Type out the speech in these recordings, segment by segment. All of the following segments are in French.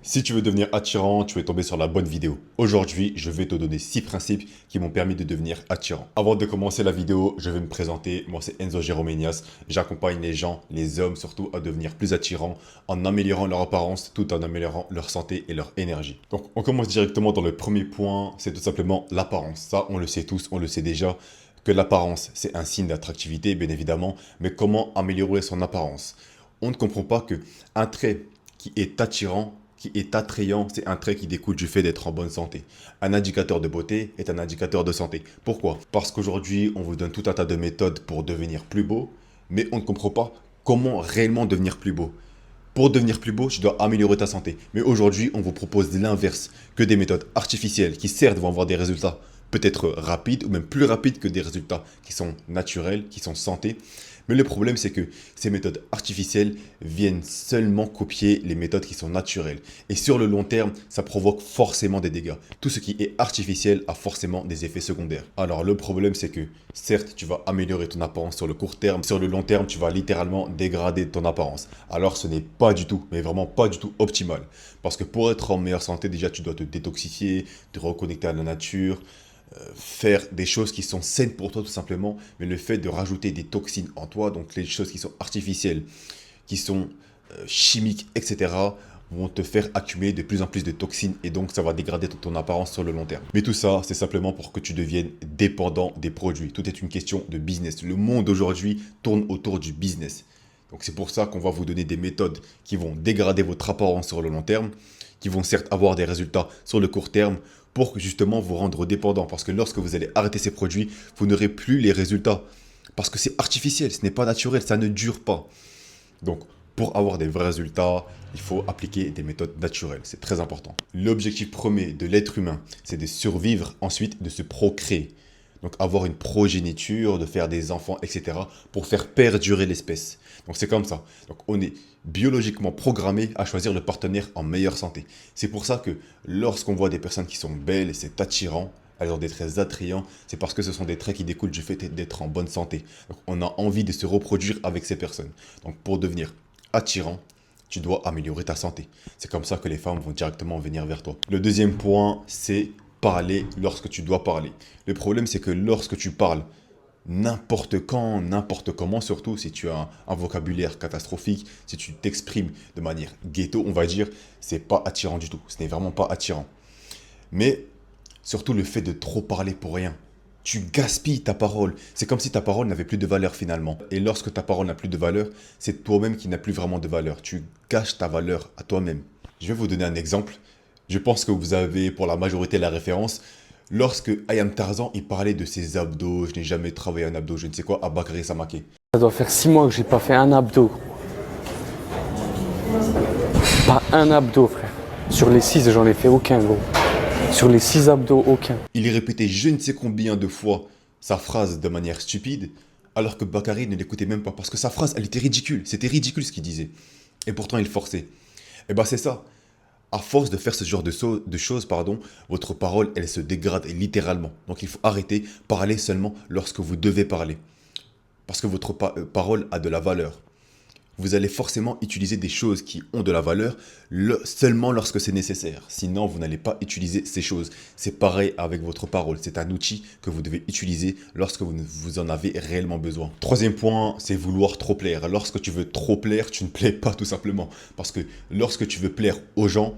Si tu veux devenir attirant, tu es tombé sur la bonne vidéo. Aujourd'hui, je vais te donner 6 principes qui m'ont permis de devenir attirant. Avant de commencer la vidéo, je vais me présenter. Moi, c'est Enzo Jeromenias. J'accompagne les gens, les hommes surtout, à devenir plus attirants en améliorant leur apparence tout en améliorant leur santé et leur énergie. Donc, on commence directement dans le premier point, c'est tout simplement l'apparence. Ça, on le sait tous, on le sait déjà que l'apparence, c'est un signe d'attractivité, bien évidemment, mais comment améliorer son apparence? On ne comprend pas que un trait qui est attirant, qui est attrayant, c'est un trait qui découle du fait d'être en bonne santé. Un indicateur de beauté est un indicateur de santé. Pourquoi? Parce qu'aujourd'hui, on vous donne tout un tas de méthodes pour devenir plus beau, mais on ne comprend pas comment réellement devenir plus beau. Pour devenir plus beau, tu dois améliorer ta santé. Mais aujourd'hui, on vous propose l'inverse, que des méthodes artificielles qui certes vont avoir des résultats peut-être rapides ou même plus rapides que des résultats qui sont naturels, qui sont santé. Mais le problème, c'est que ces méthodes artificielles viennent seulement copier les méthodes qui sont naturelles. Et sur le long terme, ça provoque forcément des dégâts. Tout ce qui est artificiel a forcément des effets secondaires. Alors le problème, c'est que certes, tu vas améliorer ton apparence sur le court terme. Sur le long terme, tu vas littéralement dégrader ton apparence. Alors ce n'est pas du tout, mais vraiment pas du tout optimal. Parce que pour être en meilleure santé, déjà, tu dois te détoxifier, te reconnecter à la nature, faire des choses qui sont saines pour toi tout simplement, mais le fait de rajouter des toxines en toi, donc les choses qui sont artificielles, qui sont chimiques, etc., vont te faire accumuler de plus en plus de toxines et donc ça va dégrader ton apparence sur le long terme. Mais tout ça, c'est simplement pour que tu deviennes dépendant des produits. Tout est une question de business. Le monde aujourd'hui tourne autour du business. Donc c'est pour ça qu'on va vous donner des méthodes qui vont dégrader votre apparence sur le long terme, qui vont certes avoir des résultats sur le court terme, pour justement vous rendre dépendant. Parce que lorsque vous allez arrêter ces produits, vous n'aurez plus les résultats. Parce que c'est artificiel, ce n'est pas naturel, ça ne dure pas. Donc, pour avoir des vrais résultats, il faut appliquer des méthodes naturelles. C'est très important. L'objectif premier de l'être humain, c'est de survivre, ensuite de se procréer. Donc avoir une progéniture, de faire des enfants, etc. pour faire perdurer l'espèce. Donc c'est comme ça. Donc on est biologiquement programmé à choisir le partenaire en meilleure santé. C'est pour ça que lorsqu'on voit des personnes qui sont belles et c'est attirant, elles ont des traits attrayants, c'est parce que ce sont des traits qui découlent du fait d'être en bonne santé. Donc on a envie de se reproduire avec ces personnes. Donc pour devenir attirant, tu dois améliorer ta santé. C'est comme ça que les femmes vont directement venir vers toi. Le deuxième point, c'est parler lorsque tu dois parler. Le problème, c'est que lorsque tu parles n'importe quand, n'importe comment, surtout si tu as un vocabulaire catastrophique, si tu t'exprimes de manière ghetto, on va dire, c'est pas attirant du tout. Ce n'est vraiment pas attirant. Mais surtout le fait de trop parler pour rien. Tu gaspilles ta parole. C'est comme si ta parole n'avait plus de valeur finalement. Et lorsque ta parole n'a plus de valeur, c'est toi-même qui n'as plus vraiment de valeur. Tu gâches ta valeur à toi-même. Je vais vous donner un exemple. Je pense que vous avez pour la majorité la référence. Lorsque Ayam Tarzan, il parlait de ses abdos, je n'ai jamais travaillé un abdo, je ne sais quoi, à Bakary Samaké. Ça doit faire 6 mois que j'ai pas fait un abdo. Pas un abdo, frère. Sur les 6, j'en ai fait aucun, gros. Sur les 6 abdos, aucun. Il répétait je ne sais combien de fois sa phrase de manière stupide, alors que Bakary ne l'écoutait même pas, parce que sa phrase, elle était ridicule. C'était ridicule ce qu'il disait. Et pourtant, il forçait. Et bah c'est ça. À force de faire ce genre de choses, pardon, votre parole, elle se dégrade littéralement. Donc il faut arrêter, parler seulement lorsque vous devez parler. Parce que votre parole a de la valeur. Vous allez forcément utiliser des choses qui ont de la valeur seulement lorsque c'est nécessaire. Sinon, vous n'allez pas utiliser ces choses. C'est pareil avec votre parole. C'est un outil que vous devez utiliser lorsque vous en avez réellement besoin. Troisième point, c'est vouloir trop plaire. Lorsque tu veux trop plaire, tu ne plais pas tout simplement. Parce que lorsque tu veux plaire aux gens,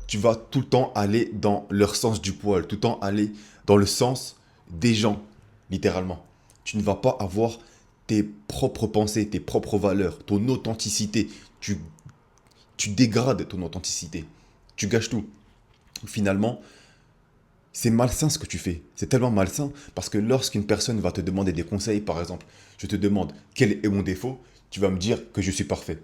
tu vas tout le temps aller dans leur sens du poil, tout le temps aller dans le sens des gens, littéralement. Tu ne vas pas avoir tes propres pensées, tes propres valeurs, ton authenticité. Tu dégrades ton authenticité. Tu gâches tout. Finalement, c'est malsain ce que tu fais. C'est tellement malsain parce que lorsqu'une personne va te demander des conseils, par exemple, je te demande quel est mon défaut, tu vas me dire que je suis parfait.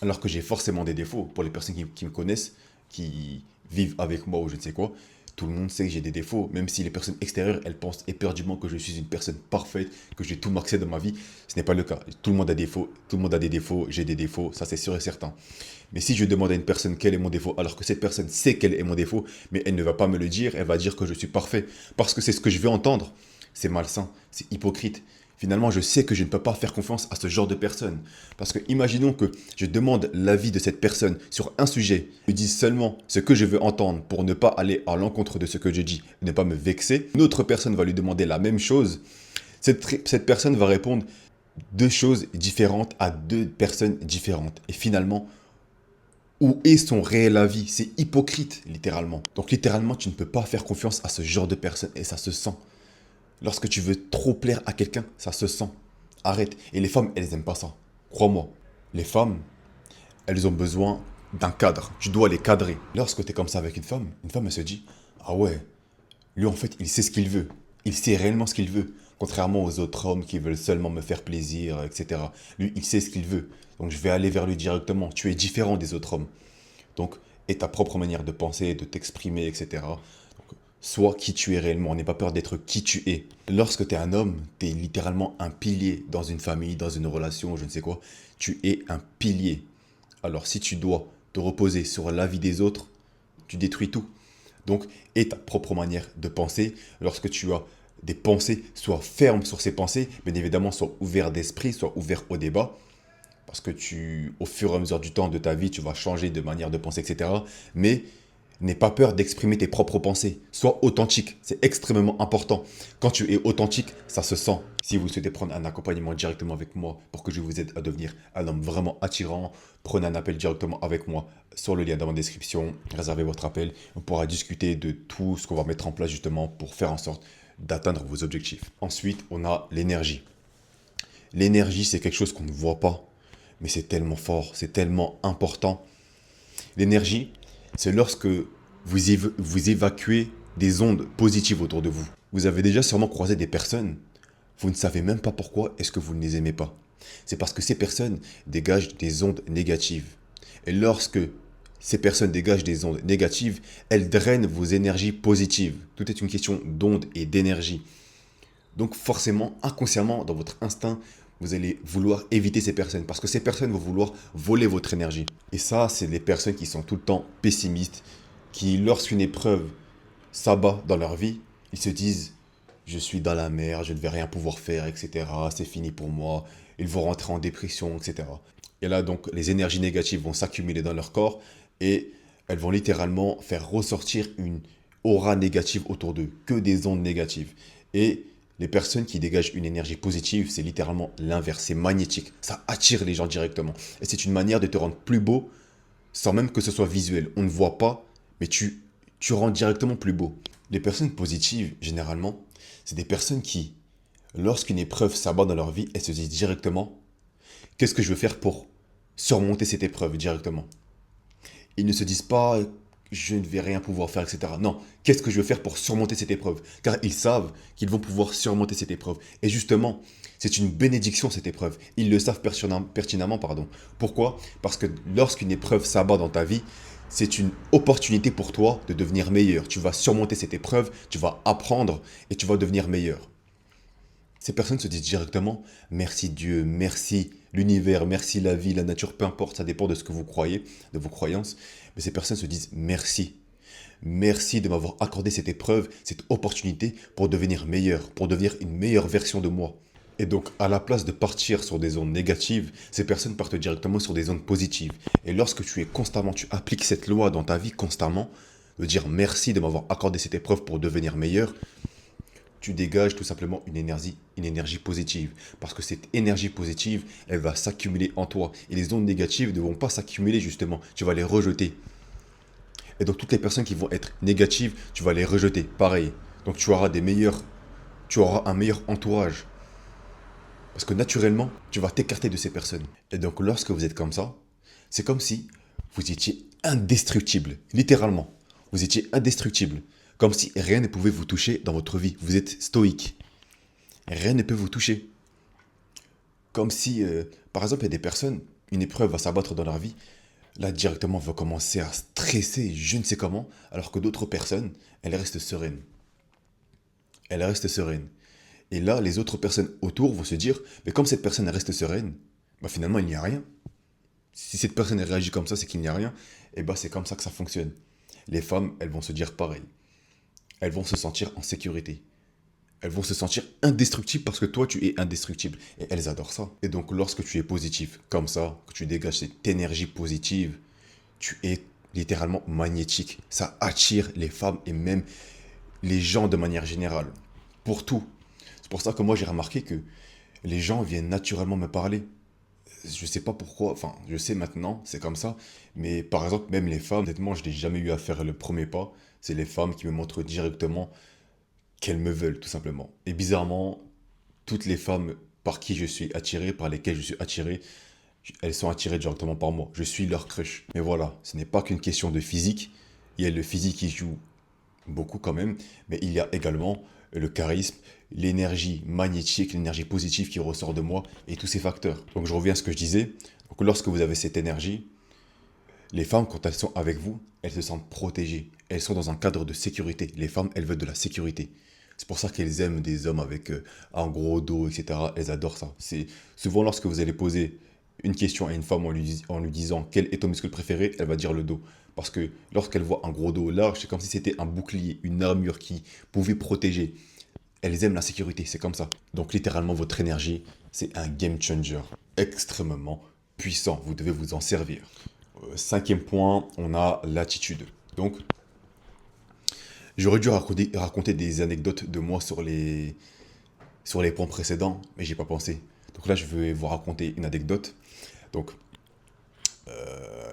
Alors que j'ai forcément des défauts. Pour les personnes qui me connaissent, qui vivent avec moi ou je ne sais quoi, tout le monde sait que j'ai des défauts. Même si les personnes extérieures, elles pensent éperdument que je suis une personne parfaite, que j'ai tout maxé dans ma vie, ce n'est pas le cas. Tout le monde a des défauts, tout le monde a des défauts, j'ai des défauts, ça c'est sûr et certain. Mais si je demande à une personne quel est mon défaut, alors que cette personne sait quel est mon défaut, mais elle ne va pas me le dire, elle va dire que je suis parfait. Parce que c'est ce que je veux entendre. C'est malsain, c'est hypocrite. Finalement, je sais que je ne peux pas faire confiance à ce genre de personne. Parce que imaginons que je demande l'avis de cette personne sur un sujet, me dise seulement ce que je veux entendre pour ne pas aller à l'encontre de ce que je dis, ne pas me vexer. Une autre personne va lui demander la même chose. Cette personne va répondre deux choses différentes à deux personnes différentes. Et finalement, où est son réel avis? C'est hypocrite, littéralement. Donc littéralement, tu ne peux pas faire confiance à ce genre de personne et ça se sent. Lorsque tu veux trop plaire à quelqu'un, ça se sent. Arrête. Et les femmes, elles n'aiment pas ça. Crois-moi. Les femmes, elles ont besoin d'un cadre. Tu dois les cadrer. Lorsque tu es comme ça avec une femme, elle se dit, ah ouais, lui en fait, il sait ce qu'il veut. Il sait réellement ce qu'il veut. Contrairement aux autres hommes qui veulent seulement me faire plaisir, etc. Lui, il sait ce qu'il veut. Donc je vais aller vers lui directement. Tu es différent des autres hommes. Donc, aie ta propre manière de penser, de t'exprimer, etc. Sois qui tu es réellement, n'aie pas peur d'être qui tu es. Lorsque tu es un homme, tu es littéralement un pilier dans une famille, dans une relation, je ne sais quoi. Tu es un pilier. Alors si tu dois te reposer sur l'avis des autres, tu détruis tout. Donc, aie ta propre manière de penser. Lorsque tu as des pensées, sois ferme sur ces pensées. Bien évidemment, sois ouvert d'esprit, sois ouvert au débat. Parce que au fur et à mesure du temps de ta vie, tu vas changer de manière de penser, etc. Mais n'aie pas peur d'exprimer tes propres pensées. Sois authentique, c'est extrêmement important. Quand tu es authentique, ça se sent. Si vous souhaitez prendre un accompagnement directement avec moi pour que je vous aide à devenir un homme vraiment attirant, prenez un appel directement avec moi sur le lien dans ma description. Réservez votre appel. On pourra discuter de tout ce qu'on va mettre en place justement pour faire en sorte d'atteindre vos objectifs. Ensuite, on a l'énergie. L'énergie, c'est quelque chose qu'on ne voit pas, mais c'est tellement fort, c'est tellement important. L'énergie, c'est lorsque vous évacuez des ondes positives autour de vous. Vous avez déjà sûrement croisé des personnes, vous ne savez même pas pourquoi est-ce que vous ne les aimez pas. C'est parce que ces personnes dégagent des ondes négatives. Et lorsque ces personnes dégagent des ondes négatives, elles drainent vos énergies positives. Tout est une question d'ondes et d'énergie. Donc forcément, inconsciemment, dans votre instinct, vous allez vouloir éviter ces personnes parce que ces personnes vont vouloir voler votre énergie. Et ça, c'est des personnes qui sont tout le temps pessimistes, qui, lorsqu'une épreuve s'abat dans leur vie, ils se disent « je suis dans la merde, je ne vais rien pouvoir faire, etc. C'est fini pour moi. » Ils vont rentrer en dépression, etc. Et là, donc, les énergies négatives vont s'accumuler dans leur corps et elles vont littéralement faire ressortir une aura négative autour d'eux, que des ondes négatives. Et les personnes qui dégagent une énergie positive, c'est littéralement l'inverse, c'est magnétique, ça attire les gens directement. Et c'est une manière de te rendre plus beau, sans même que ce soit visuel. On ne voit pas, mais tu rends directement plus beau. Les personnes positives, généralement, c'est des personnes qui, lorsqu'une épreuve s'abat dans leur vie, elles se disent directement, qu'est-ce que je veux faire pour surmonter cette épreuve directement? Ils ne se disent pas, je ne vais rien pouvoir faire, etc. Non, qu'est-ce que je veux faire pour surmonter cette épreuve? Car ils savent qu'ils vont pouvoir surmonter cette épreuve. Et justement, c'est une bénédiction cette épreuve. Ils le savent pertinemment, pardon. Pourquoi? Parce que lorsqu'une épreuve s'abat dans ta vie, c'est une opportunité pour toi de devenir meilleur. Tu vas surmonter cette épreuve, tu vas apprendre et tu vas devenir meilleur. Ces personnes se disent directement « Merci Dieu, merci l'univers, merci la vie, la nature, peu importe, ça dépend de ce que vous croyez, de vos croyances. » Mais ces personnes se disent « Merci. Merci de m'avoir accordé cette épreuve, cette opportunité pour devenir meilleur, pour devenir une meilleure version de moi. » Et donc, à la place de partir sur des ondes négatives, ces personnes partent directement sur des ondes positives. Et lorsque tu appliques cette loi dans ta vie constamment, de dire « Merci de m'avoir accordé cette épreuve pour devenir meilleur », tu dégages tout simplement une énergie positive. Parce que cette énergie positive, elle va s'accumuler en toi. Et les ondes négatives ne vont pas s'accumuler justement. Tu vas les rejeter. Et donc toutes les personnes qui vont être négatives, tu vas les rejeter. Pareil. Donc tu auras un meilleur entourage. Parce que naturellement, tu vas t'écarter de ces personnes. Et donc lorsque vous êtes comme ça, c'est comme si vous étiez indestructible. Littéralement. Vous étiez indestructible. Comme si rien ne pouvait vous toucher dans votre vie. Vous êtes stoïque. Rien ne peut vous toucher. Comme si, par exemple, il y a des personnes, une épreuve va s'abattre dans leur vie. Là, directement, vont commencer à stresser, je ne sais comment, alors que d'autres personnes, elles restent sereines. Elles restent sereines. Et là, les autres personnes autour vont se dire, mais comme cette personne reste sereine, bah finalement, il n'y a rien. Si cette personne réagit comme ça, c'est qu'il n'y a rien. Et bah, c'est comme ça que ça fonctionne. Les femmes, elles vont se dire pareil. Elles vont se sentir en sécurité. Elles vont se sentir indestructibles parce que toi, tu es indestructible. Et elles adorent ça. Et donc, lorsque tu es positif, comme ça, que tu dégages cette énergie positive, tu es littéralement magnétique. Ça attire les femmes et même les gens de manière générale. Pour tout. C'est pour ça que moi, j'ai remarqué que les gens viennent naturellement me parler. Je sais pas pourquoi, enfin, je sais maintenant, c'est comme ça. Mais par exemple, même les femmes, honnêtement, je n'ai jamais eu à faire le premier pas. C'est les femmes qui me montrent directement qu'elles me veulent, tout simplement. Et bizarrement, toutes les femmes par qui je suis attiré, par lesquelles je suis attiré, elles sont attirées directement par moi. Je suis leur crush. Mais voilà, ce n'est pas qu'une question de physique. Il y a le physique qui joue beaucoup quand même, mais il y a également le charisme, l'énergie magnétique, l'énergie positive qui ressort de moi et tous ces facteurs. Donc je reviens à ce que je disais. Donc, lorsque vous avez cette énergie, les femmes, quand elles sont avec vous, elles se sentent protégées. Elles sont dans un cadre de sécurité. Les femmes, elles veulent de la sécurité. C'est pour ça qu'elles aiment des hommes avec un gros dos, etc. Elles adorent ça. C'est souvent lorsque vous allez poser une question à une femme en lui disant quel est ton muscle préféré, elle va dire le dos. Parce que lorsqu'elle voit un gros dos large, c'est comme si c'était un bouclier, une armure qui pouvait protéger. Elles aiment la sécurité, c'est comme ça. Donc littéralement, votre énergie, c'est un game changer extrêmement puissant. Vous devez vous en servir. Cinquième point, on a l'attitude. Donc, j'aurais dû raconter des anecdotes de moi sur les points précédents, mais j'ai pas pensé. Donc là, je vais vous raconter une anecdote. Donc,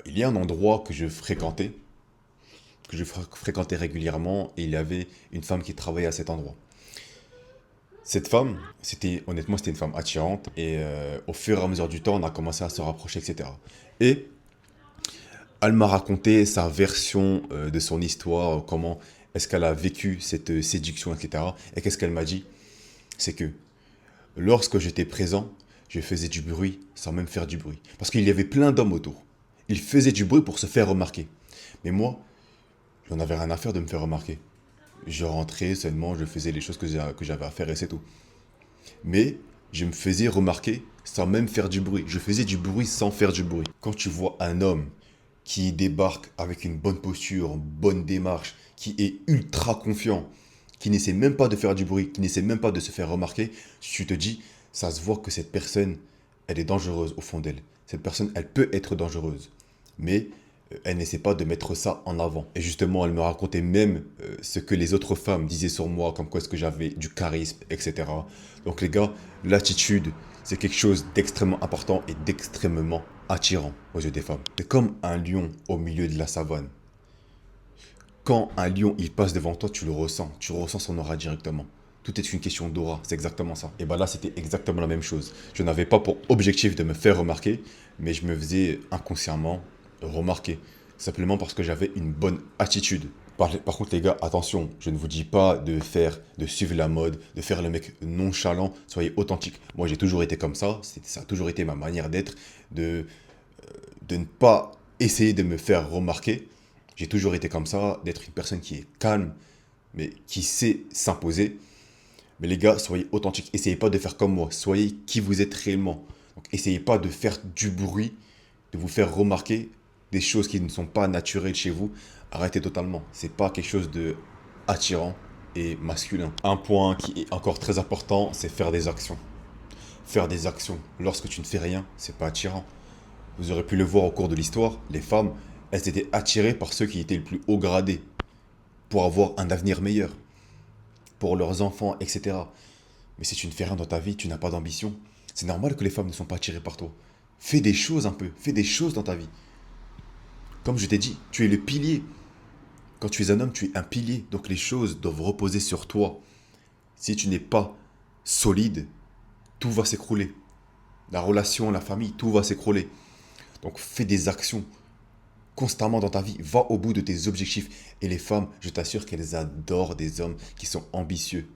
il y a un endroit que je fréquentais régulièrement, et il y avait une femme qui travaillait à cet endroit. Cette femme, honnêtement, c'était une femme attirante, et au fur et à mesure du temps, on a commencé à se rapprocher, etc. Et elle m'a raconté sa version de son histoire, comment est-ce qu'elle a vécu cette séduction, etc. Et qu'est-ce qu'elle m'a dit? C'est que lorsque j'étais présent, je faisais du bruit sans même faire du bruit. Parce qu'il y avait plein d'hommes autour. Ils faisaient du bruit pour se faire remarquer. Mais moi, j'en avais rien à faire de me faire remarquer. Je rentrais seulement, je faisais les choses que j'avais à faire et c'est tout. Mais je me faisais remarquer sans même faire du bruit. Je faisais du bruit sans faire du bruit. Quand tu vois un homme qui débarque avec une bonne posture, une bonne démarche, qui est ultra confiant, qui n'essaie même pas de faire du bruit, qui n'essaie même pas de se faire remarquer, tu te dis, ça se voit que cette personne, elle est dangereuse au fond d'elle. Cette personne, elle peut être dangereuse, mais elle n'essaie pas de mettre ça en avant. Et justement, elle me racontait même ce que les autres femmes disaient sur moi, comme quoi est-ce que j'avais du charisme, etc. Donc les gars, l'attitude, c'est quelque chose d'extrêmement important et d'extrêmement attirant aux yeux des femmes. C'est comme un lion au milieu de la savane. Quand un lion il passe devant toi, tu ressens son aura directement. Tout est une question d'aura, c'est exactement ça. Et bien là, c'était exactement la même chose. Je n'avais pas pour objectif de me faire remarquer, mais je me faisais inconsciemment remarquer. Simplement parce que j'avais une bonne attitude. Par contre, les gars, attention, je ne vous dis pas de suivre la mode, de faire le mec nonchalant, soyez authentique. Moi, j'ai toujours été comme ça, ça a toujours été ma manière d'être, de ne pas essayer de me faire remarquer. J'ai toujours été comme ça, d'être une personne qui est calme, mais qui sait s'imposer. Mais les gars, soyez authentiques. Essayez pas de faire comme moi. Soyez qui vous êtes réellement. Donc, essayez pas de faire du bruit, de vous faire remarquer des choses qui ne sont pas naturelles chez vous. Arrêtez totalement. C'est pas quelque chose de attirant et masculin. Un point qui est encore très important, c'est faire des actions. Faire des actions. Lorsque tu ne fais rien, c'est pas attirant. Vous aurez pu le voir au cours de l'histoire, les femmes, elles étaient attirées par ceux qui étaient le plus haut gradés pour avoir un avenir meilleur, pour leurs enfants, etc. Mais si tu ne fais rien dans ta vie, tu n'as pas d'ambition. C'est normal que les femmes ne sont pas attirées par toi. Fais des choses un peu, fais des choses dans ta vie. Comme je t'ai dit, tu es le pilier. Quand tu es un homme, tu es un pilier. Donc les choses doivent reposer sur toi. Si tu n'es pas solide, tout va s'écrouler. La relation, la famille, tout va s'écrouler. Donc fais des actions constamment dans ta vie. Va au bout de tes objectifs. Et les femmes, je t'assure qu'elles adorent des hommes qui sont ambitieux.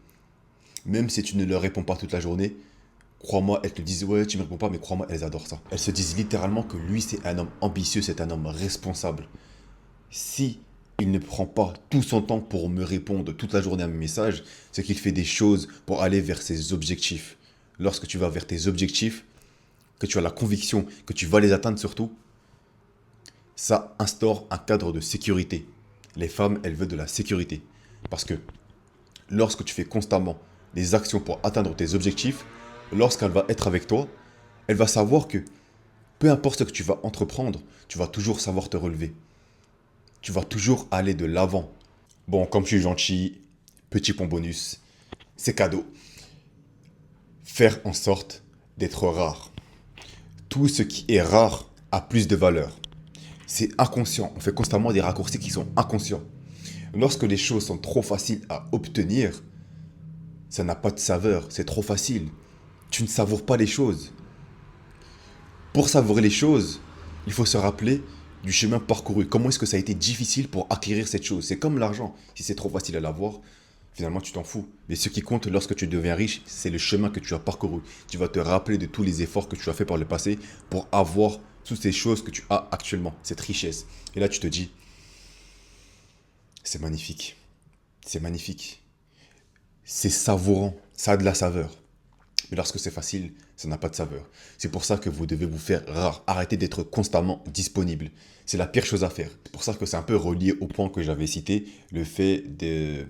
Même si tu ne leur réponds pas toute la journée, crois-moi, elles te disent ouais, tu ne me réponds pas, mais crois-moi, elles adorent ça. Elles se disent littéralement que lui, c'est un homme ambitieux, c'est un homme responsable. Si il ne prend pas tout son temps pour me répondre toute la journée à mes messages, c'est qu'il fait des choses pour aller vers ses objectifs. Lorsque tu vas vers tes objectifs, que tu as la conviction que tu vas les atteindre surtout, ça instaure un cadre de sécurité. Les femmes, elles veulent de la sécurité. Parce que lorsque tu fais constamment des actions pour atteindre tes objectifs, lorsqu'elle va être avec toi, elle va savoir que peu importe ce que tu vas entreprendre, tu vas toujours savoir te relever. Tu vas toujours aller de l'avant. Bon, comme je suis gentil, petit point bonus, c'est cadeau. Faire en sorte d'être rare. Tout ce qui est rare a plus de valeur. C'est inconscient. On fait constamment des raccourcis qui sont inconscients. Lorsque les choses sont trop faciles à obtenir, ça n'a pas de saveur, c'est trop facile. Tu ne savoures pas les choses. Pour savourer les choses, il faut se rappeler du chemin parcouru. Comment est-ce que ça a été difficile pour acquérir cette chose? C'est comme l'argent. Si c'est trop facile à l'avoir, finalement tu t'en fous. Mais ce qui compte lorsque tu deviens riche, c'est le chemin que tu as parcouru. Tu vas te rappeler de tous les efforts que tu as fait par le passé pour avoir toutes ces choses que tu as actuellement, cette richesse. Et là tu te dis, c'est magnifique. C'est magnifique. C'est savourant. Ça a de la saveur. Mais lorsque c'est facile, ça n'a pas de saveur. C'est pour ça que vous devez vous faire rare. Arrêtez d'être constamment disponible. C'est la pire chose à faire. C'est pour ça que c'est un peu relié au point que j'avais cité, le fait de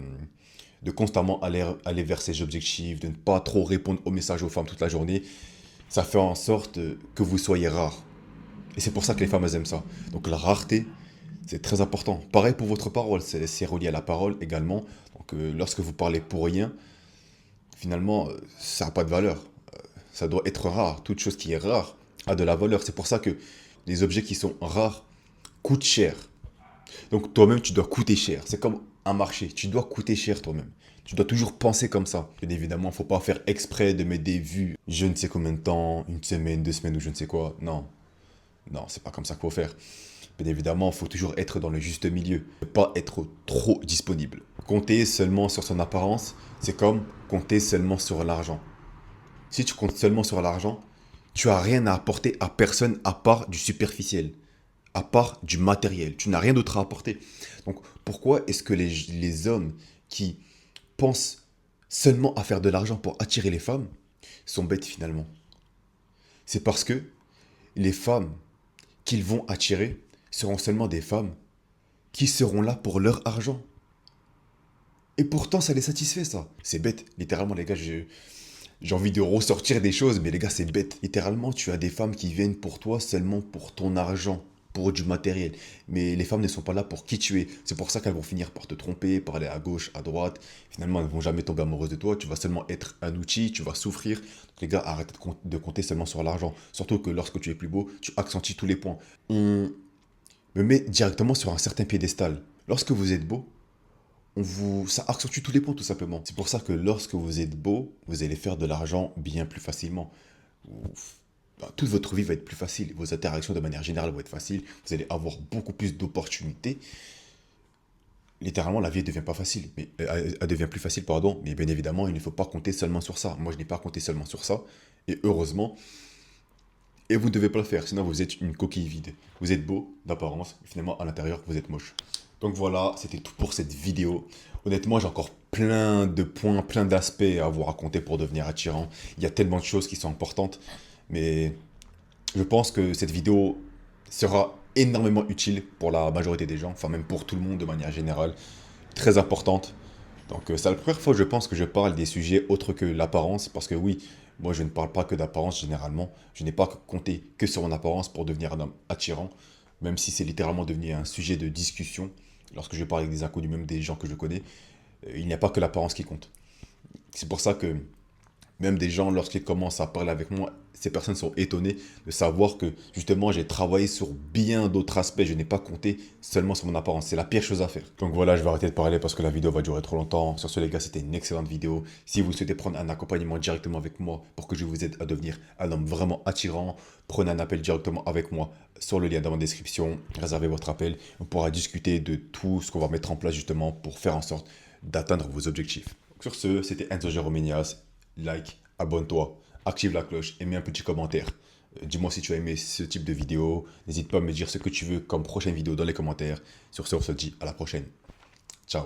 constamment aller vers ses objectifs, de ne pas trop répondre aux messages aux femmes toute la journée. Ça fait en sorte que vous soyez rare. Et c'est pour ça que les femmes elles aiment ça. Donc la rareté, c'est très important. Pareil pour votre parole, c'est relié à la parole également. Donc lorsque vous parlez pour rien, finalement, ça n'a pas de valeur. Ça doit être rare. Toute chose qui est rare a de la valeur. C'est pour ça que les objets qui sont rares coûtent cher. Donc toi-même, tu dois coûter cher. C'est comme un marché. Tu dois coûter cher toi-même. Tu dois toujours penser comme ça. Bien évidemment, il ne faut pas faire exprès de mettre des vues je ne sais combien de temps, une semaine, 2 semaines ou je ne sais quoi. Non. Non, c'est pas comme ça qu'il faut faire. Bien évidemment, il faut toujours être dans le juste milieu. Ne pas être trop disponible. Compter seulement sur son apparence, c'est comme compter seulement sur l'argent. Si tu comptes seulement sur l'argent, tu n'as rien à apporter à personne à part du superficiel, à part du matériel. Tu n'as rien d'autre à apporter. Donc pourquoi est-ce que les hommes qui pensent seulement à faire de l'argent pour attirer les femmes sont bêtes finalement? C'est parce que les femmes qu'ils vont attirer seront seulement des femmes qui seront là pour leur argent. Et pourtant, ça les satisfait, ça. C'est bête. Littéralement, les gars, j'ai envie de ressortir des choses, mais les gars, c'est bête. Littéralement, tu as des femmes qui viennent pour toi seulement pour ton argent, pour du matériel. Mais les femmes ne sont pas là pour qui tu es. C'est pour ça qu'elles vont finir par te tromper, par aller à gauche, à droite. Finalement, elles ne vont jamais tomber amoureuses de toi. Tu vas seulement être un outil, tu vas souffrir. Donc, les gars, arrêtez de compter seulement sur l'argent. Surtout que lorsque tu es plus beau, tu accentues tous les points. On me met directement sur un certain piédestal. Lorsque vous êtes beau, ça accentue tous les points tout simplement. C'est pour ça que lorsque vous êtes beau, vous allez faire de l'argent bien plus facilement. Toute votre vie va être plus facile. Vos interactions de manière générale vont être faciles. Vous allez avoir beaucoup plus d'opportunités. Littéralement, la vie ne devient pas facile. Mais, elle devient plus facile, pardon. Mais bien évidemment, il ne faut pas compter seulement sur ça. Moi, je n'ai pas compté seulement sur ça. Et heureusement. Et vous ne devez pas le faire. Sinon, vous êtes une coquille vide. Vous êtes beau d'apparence. Finalement, à l'intérieur, vous êtes moche. Donc voilà, c'était tout pour cette vidéo. Honnêtement, j'ai encore plein de points, plein d'aspects à vous raconter pour devenir attirant. Il y a tellement de choses qui sont importantes. Mais je pense que cette vidéo sera énormément utile pour la majorité des gens. Enfin, même pour tout le monde de manière générale. Très importante. Donc c'est la première fois, je pense, que je parle des sujets autres que l'apparence. Parce que oui, moi, je ne parle pas que d'apparence généralement. Je n'ai pas compté que sur mon apparence pour devenir un homme attirant. Même si c'est littéralement devenu un sujet de discussion. Lorsque je parle avec des inconnus, même des gens que je connais, il n'y a pas que l'apparence qui compte. C'est pour ça que même des gens, lorsqu'ils commencent à parler avec moi, ces personnes sont étonnées de savoir que justement j'ai travaillé sur bien d'autres aspects. Je n'ai pas compté seulement sur mon apparence. C'est la pire chose à faire. Donc voilà, je vais arrêter de parler parce que la vidéo va durer trop longtemps. Sur ce les gars, c'était une excellente vidéo. Si vous souhaitez prendre un accompagnement directement avec moi pour que je vous aide à devenir un homme vraiment attirant, prenez un appel directement avec moi sur le lien dans ma description. Réservez votre appel. On pourra discuter de tout ce qu'on va mettre en place justement pour faire en sorte d'atteindre vos objectifs. Donc sur ce, c'était Enzo Jeromenias. Like, abonne-toi, active la cloche et mets un petit commentaire. Dis-moi si tu as aimé ce type de vidéo. N'hésite pas à me dire ce que tu veux comme prochaine vidéo dans les commentaires. Sur ce, on se dit à la prochaine. Ciao.